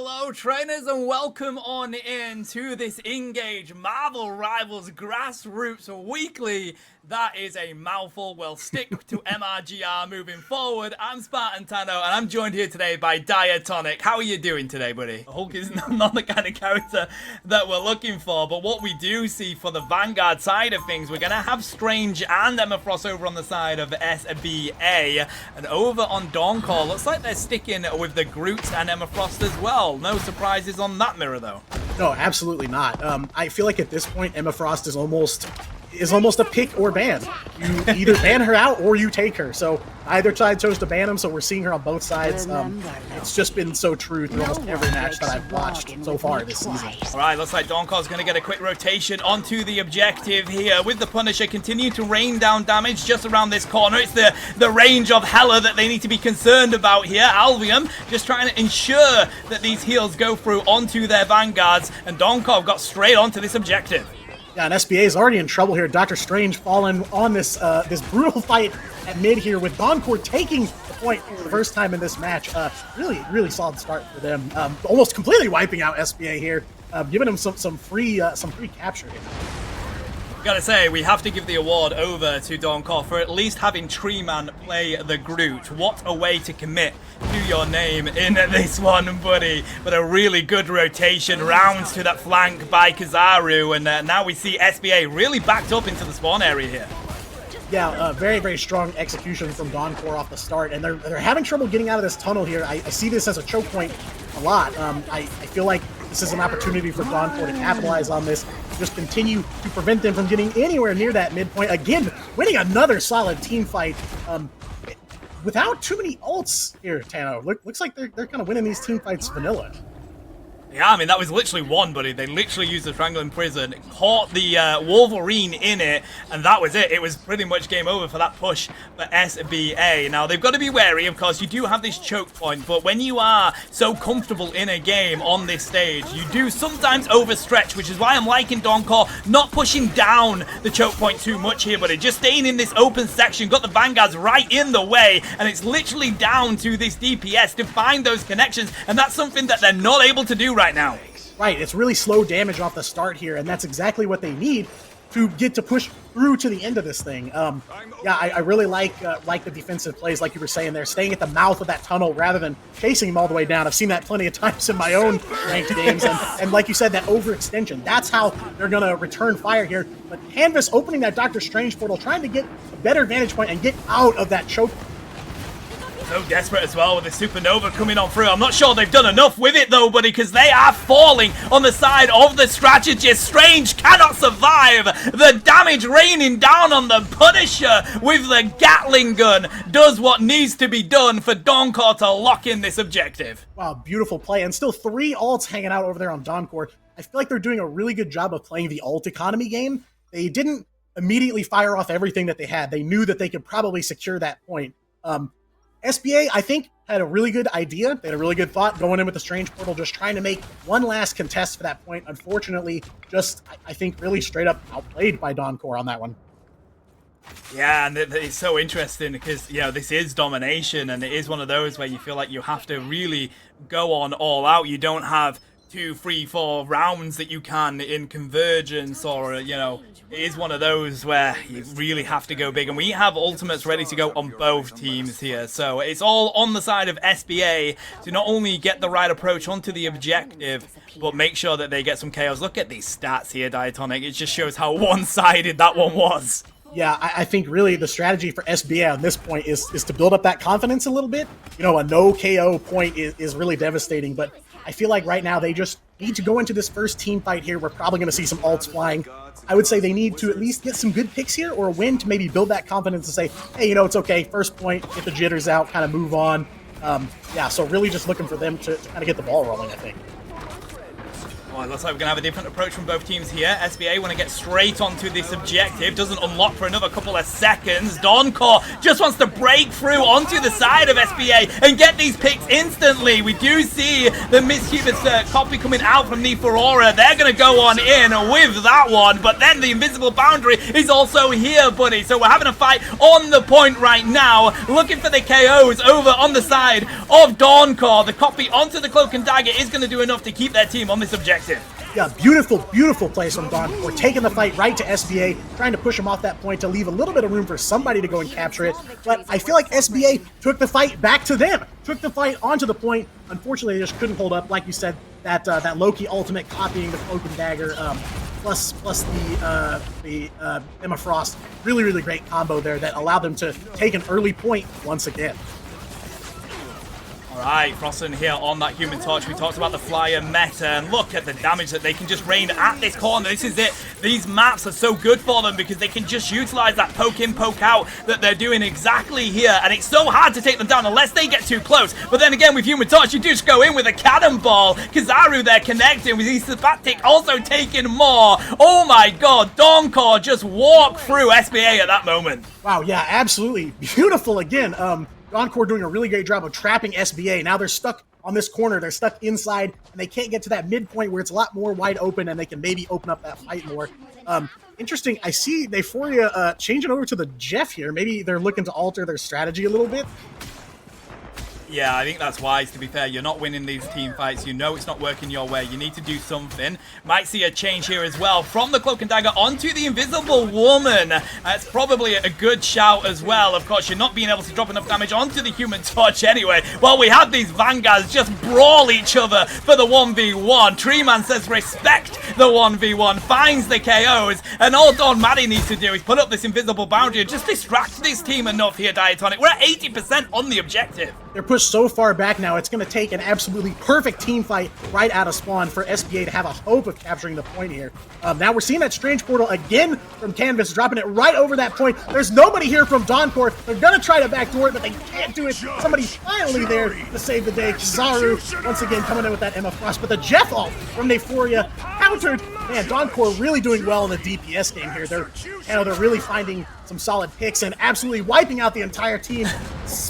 Hello trainers and welcome on in to this INGAGE Marvel Rivals Grassroots Weekly. That is a mouthful. We'll stick to MRGR moving forward. I'm Spartan Tano and I'm joined here today by Diatonic. How are you doing today, buddy? Hulk is not the kind of character that we're looking for, but what we do see for the Vanguard side of things, we're going to have Strange and Emma Frost over on the side of SAB. And over on Dawncore, looks like they're sticking with the Groot and Emma Frost as well. No surprises on that mirror, though. No, absolutely not. I feel like at this point, Emma Frost is almost a pick or ban. You either ban her out or you take her. So either side chose to ban them, so we're seeing her on both sides. It's just been so true through almost every match that I've watched so far this season. All right, looks like Dawncore's going to get a quick rotation onto the objective here with the Punisher continuing to rain down damage just around this corner. It's the range of Hela that they need to be concerned about here. Albion just trying to ensure that these heals go through onto their Vanguards, and Dawncore got straight onto this objective. Yeah, and SBA is already in trouble here. Dr. Strange falling on this this brutal fight at mid here with Dawncore taking the point for the first time in this match. Really solid start for them. Almost completely wiping out SBA here, giving them some free capture here. Gotta say, we have to give the award over to Dawncore for at least having Treeman play the Groot. What a way to commit to your name in this one, buddy. But a really good rotation, rounds to that flank by Kizaru, and now we see SBA really backed up into the spawn area here. Yeah, very strong execution from Dawncore off the start, and they're having trouble getting out of this tunnel here. I see this as a choke point a lot. I feel like this is an opportunity for Dawncore to capitalize on this, just continue to prevent them from getting anywhere near that midpoint. Again, winning another solid team fight without too many ults here, Tano. Looks like they're kind of winning these team fights vanilla. Yeah, I mean, that was literally one, buddy. They literally used the Triangle in Prison, caught the Wolverine in it, and that was it. It was pretty much game over for that push for SBA. Now, they've got to be wary, of course. You do have this choke point, but when you are so comfortable in a game on this stage, you do sometimes overstretch, which is why I'm liking Dawncore not pushing down the choke point too much here, buddy. Just staying in this open section, got the Vanguards right in the way, and it's literally down to this DPS to find those connections, and that's something that they're not able to do right now. Right, it's really slow damage off the start here, and that's exactly what they need to get to push through to the end of this thing. Yeah, I really like the defensive plays, like you were saying there, staying at the mouth of that tunnel rather than chasing him all the way down. I've seen that plenty of times in my own ranked games, and like you said, that overextension, that's how they're going to return fire here. But Canvas opening that Doctor Strange portal, trying to get a better vantage point and get out of that choke. So desperate as well with the Supernova coming on through. I'm not sure they've done enough with it though, buddy, because they are falling on the side of the strategist. Strange cannot survive. The damage raining down on the Punisher with the Gatling gun does what needs to be done for Dawncore to lock in this objective. Wow, beautiful play. And still 3 ults hanging out over there on Dawncore. I feel like they're doing a really good job of playing the ult economy game. They didn't immediately fire off everything that they had. They knew that they could probably secure that point. SBA, I think, had a really good idea. They had a really good thought going in with the Strange Portal, just trying to make one last contest for that point. Unfortunately, just, I think, really straight up outplayed by Dawncore on that one. Yeah, and it's so interesting because, you know, this is domination, and it is one of those where you feel like you have to really go on all out. You don't have 2, 3, 4 rounds that you can in convergence, or, you know, it is one of those where you really have to go big, and we have ultimates ready to go on both teams here, so it's all on the side of SBA to not only get the right approach onto the objective, but make sure that they get some KOs. Look at these stats here, Diatonic. It just shows how one-sided that one was. Yeah, I think really the strategy for SBA on this point is to build up that confidence a little bit. You know, a no KO point is really devastating, but I feel like right now they just need to go into this first team fight here. We're probably going to see some ults flying. I would say they need to at least get some good picks here or a win to maybe build that confidence and say, hey, you know, it's okay. First point, get the jitters out, kind of move on. Yeah, so really just looking for them to kind of get the ball rolling, I think. Oh, it looks like we're going to have a different approach from both teams here. SBA want to get straight onto this objective. Doesn't unlock for another couple of seconds. Dawncore just wants to break through onto the side of SBA and get these picks instantly. We do see the mischievous copy coming out from the Aurora. They're going to go on in with that one. But then the invisible boundary is also here, buddy. So we're having a fight on the point right now. Looking for the KOs over on the side of Dawncore. The copy onto the Cloak and Dagger is going to do enough to keep their team on this objective. Yeah, beautiful, beautiful plays from Dawncore, taking the fight right to SBA, trying to push him off that point to leave a little bit of room for somebody to go and capture it. But I feel like SBA took the fight back to them, took the fight onto the point. Unfortunately, they just couldn't hold up. Like you said, that Loki ultimate copying the Cloak and Dagger, plus the Emma Frost, really, really great combo there that allowed them to take an early point once again. Alright, Froston here on that Human Torch. We talked about the Flyer meta, and look at the damage that they can just rain at this corner. This is it. These maps are so good for them because they can just utilize that poke in, poke out that they're doing exactly here, and it's so hard to take them down unless they get too close. But then again, with Human Torch, you just go in with a cannonball. Kizaru there connecting with Isabatic also taking more. Oh my god, Dawncore just walk through SBA at that moment. Wow, yeah, absolutely. Beautiful again. Dawncore doing a really great job of trapping SBA. Now they're stuck on this corner. They're stuck inside, and they can't get to that midpoint where it's a lot more wide open, and they can maybe open up that fight more. Interesting. I see Euphoria changing over to the Jeff here. Maybe they're looking to alter their strategy a little bit. Yeah, I think that's wise, to be fair. You're not winning these team fights. You know it's not working your way. You need to do something. Might see a change here as well. From the Cloak and Dagger onto the Invisible Woman. That's probably a good shout as well. Of course, you're not being able to drop enough damage onto the Human Torch anyway. While we have these Vanguards just brawl each other for the 1v1. Treeman says respect the 1v1. Finds the KOs. And all Don Maddie needs to do is put up this invisible boundary and just distract this team enough here, Diatonic. We're at 80% on the objective. They're pushed so far back now, it's going to take an absolutely perfect team fight right out of spawn for SBA to have a hope of capturing the point here. Now we're seeing that strange portal again from Canvas, dropping it right over that point. There's nobody here from Dawncore. They're going to try to backdoor it, but they can't do it. Somebody's finally there to save the day. Kizaru, once again, coming in with that Emma Frost, but the Jeff ult from Euphoria countered. Man, Dawncore really doing well in the DPS game here. They're really finding some solid picks and absolutely wiping out the entire team.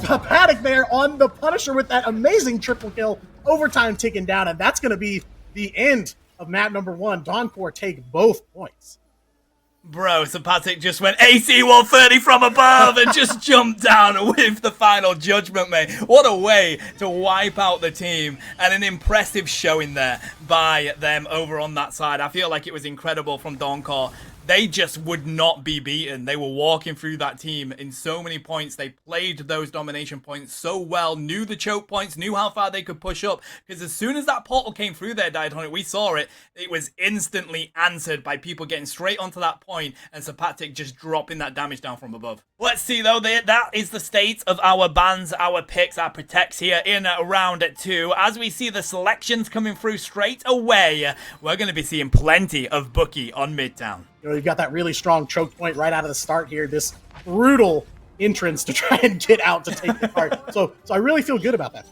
Paddock there on the Punisher with that amazing triple kill. Overtime ticking down, and that's going to be the end of map number 1. Dawncore take both points. Bro, Sapatic just went AC 130 from above and just jumped down with the final judgment, mate. What a way to wipe out the team, and an impressive showing there by them over on that side. I feel like it was incredible from Dawncore. They just would not be beaten. They were walking through that team in so many points. They played those domination points so well, knew the choke points, knew how far they could push up. Because as soon as that portal came through there, Diatonic, we saw it. It was instantly answered by people getting straight onto that point and Sapatic just dropping that damage down from above. Let's see, though. That is the state of our bans, our picks, our protects here in round 2. As we see the selections coming through straight away, we're going to be seeing plenty of Bookie on Midtown. You know, you've got that really strong choke point right out of the start here. This brutal entrance to try and get out to take the card. So I really feel good about that.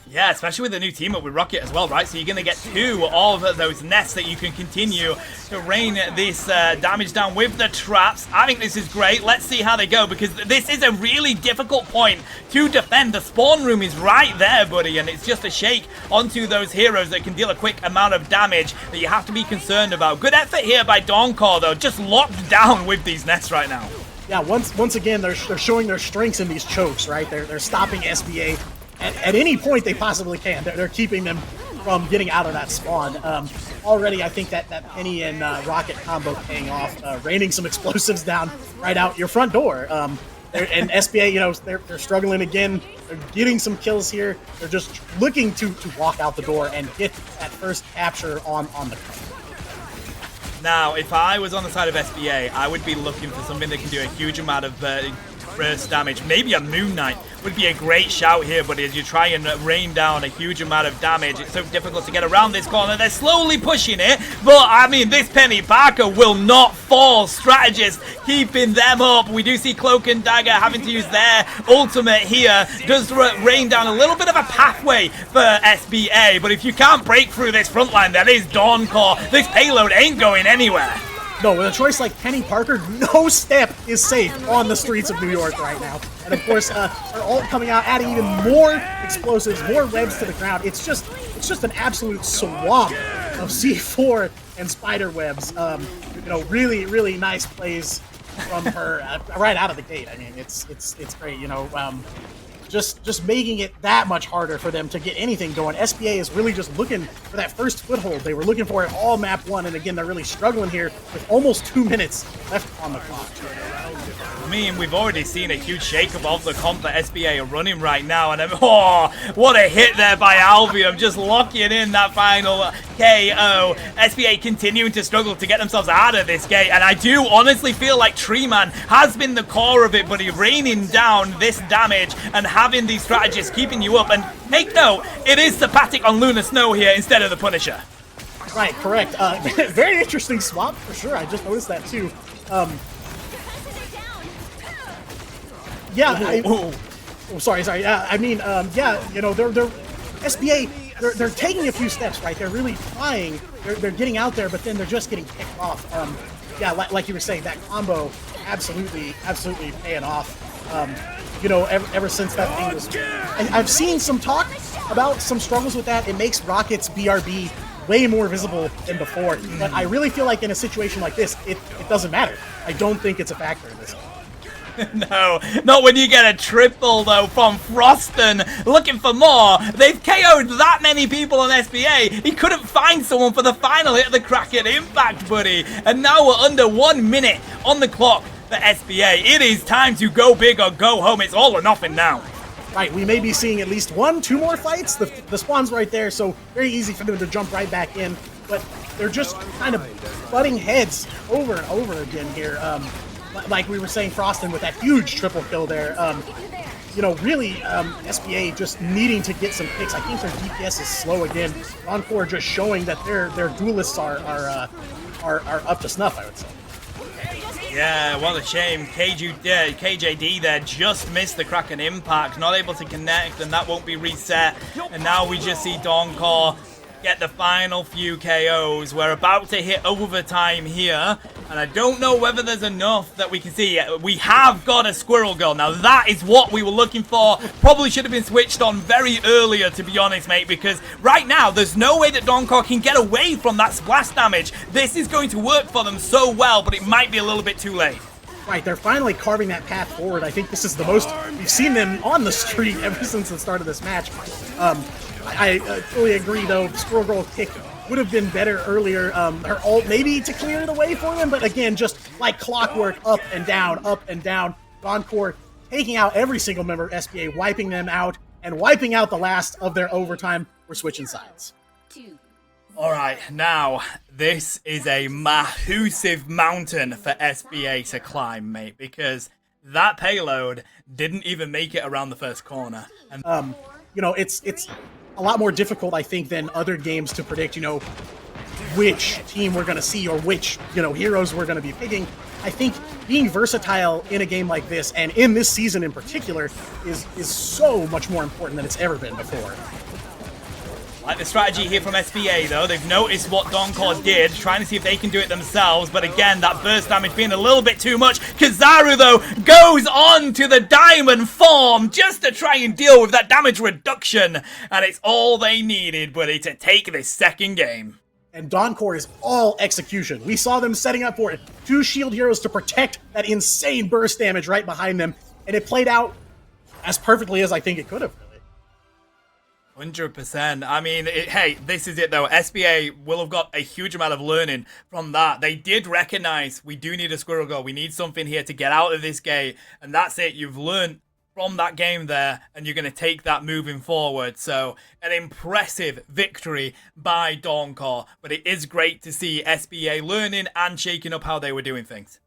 Yeah, especially with the new team up with Rocket as well, right? So you're going to get 2 of those nests that you can continue to rain this damage down with the traps. I think this is great. Let's see how they go, because this is a really difficult point to defend. The spawn room is right there, buddy, and it's just a shake onto those heroes that can deal a quick amount of damage that you have to be concerned about. Good effort here by Dawncore, though, just locked down with these nests right now. Yeah, once again, they're showing their strengths in these chokes, right? They're stopping SBA at any point they possibly can. They're keeping them from getting out of that spawn. Already, I think that Penny and Rocket combo paying off, raining some explosives down right out your front door. And SBA, you know, they're struggling again. They're getting some kills here. They're just looking to walk out the door and get that first capture on the cover. Now, if I was on the side of SBA, I would be looking for something that can do a huge amount of burst damage. Maybe a Moon Knight would be a great shout here, but as you try and rain down a huge amount of damage, it's so difficult to get around this corner. They're slowly pushing it, but I mean, this Penny Parker will not fall. Strategist keeping them up. We do see Cloak and Dagger having to use their ultimate here. Does rain down a little bit of a pathway for SBA, but if you can't break through this front line, that is Dawncore. This payload ain't going anywhere. No, with a choice like Penny Parker, no step is safe on the streets of New York right now. And of course, her ult coming out, adding even more explosives, more webs to the ground. It's just an absolute swamp of C4 and spider webs. You know, really, really nice plays from her right out of the gate. I mean, it's great. You know, just making it that much harder for them to get anything going. SBA is really just looking for that first foothold. They were looking for it all map one, and again, they're really struggling here with almost 2 minutes left on the clock. I mean, we've already seen a huge shake-up of the comp that SBA are running right now, and oh, what a hit there by Albion, just locking in that final KO. SBA continuing to struggle to get themselves out of this gate, and I do honestly feel like Treeman has been the core of it, but he's raining down this damage and having these strategists keeping you up. And take note, it is Zapatic on Lunar Snow here instead of the Punisher. Right, correct. Very interesting swap for sure. I just noticed that too. Yeah, sorry. I mean, yeah, you know, they're SBA. They're taking a few steps, right? They're really trying. They're getting out there, but then they're just getting kicked off. Yeah, like you were saying, that combo absolutely paying off. You know, ever since that thing was, I've seen some talk about some struggles with that. It makes Rocket's BRB way more visible than before. But I really feel like in a situation like this, it doesn't matter. I don't think it's a factor in this. No, not when you get a triple, though, from Froston. Looking for more. They've KO'd that many people on SBA. He couldn't find someone for the final hit of the Kraken Impact, buddy. And now we're under 1 minute on the clock for SBA. It is time to go big or go home. It's all or nothing now. Right, we may be seeing at least 1-2 more fights. The spawn's right there, so very easy for them to jump right back in. But they're just kind of butting heads over and over again here. Like we were saying, Froston with that huge triple kill there. You know, really, SBA just needing to get some picks. I think their DPS is slow again. Dawncore just showing that their duelists are up to snuff, I would say. Yeah, what a shame. KJD there just missed the Kraken Impact, not able to connect, and that won't be reset. And now we just see Dawncore get the final few KOs. We're about to hit overtime here, and I don't know whether there's enough that we can see. We have got a Squirrel Girl. Now that is what we were looking for. Probably should have been switched on very earlier, to be honest, mate, because right now there's no way that Dawncore can get away from that splash damage. This is going to work for them so well, but it might be a little bit too late. Right, they're finally carving that path forward. I think this is the most we've seen them on the street ever since the start of this match. I fully agree, though. Squirrel Girl kick would have been better earlier. Her ult maybe to clear the way for them, but again, just like clockwork, up and down, up and down. Dawncore taking out every single member of SBA, wiping them out, and wiping out the last of their overtime. We're switching sides. All right, now, this is a massive mountain for SBA to climb, mate, because that payload didn't even make it around the first corner. And you know, it's a lot more difficult, I think, than other games to predict, you know, which team we're going to see or which, you know, heroes we're going to be picking. I think being versatile in a game like this, and in this season in particular, is so much more important than it's ever been before. Like the strategy here from SBA, though. They've noticed what Dawncore did, trying to see if they can do it themselves. But again, that burst damage being a little bit too much. Kizaru, though, goes on to the diamond form just to try and deal with that damage reduction. And it's all they needed, buddy, to take this second game. And Dawncore is all execution. We saw them setting up for it. 2 shield heroes to protect that insane burst damage right behind them. And it played out as perfectly as I think it could have. 100%. I mean, hey, this is it though. SBA will have got a huge amount of learning from that. They did recognize we do need a Squirrel Girl. We need something here to get out of this gate. And that's it. You've learned from that game there, and you're going to take that moving forward. So, an impressive victory by Dawncore. But it is great to see SBA learning and shaking up how they were doing things.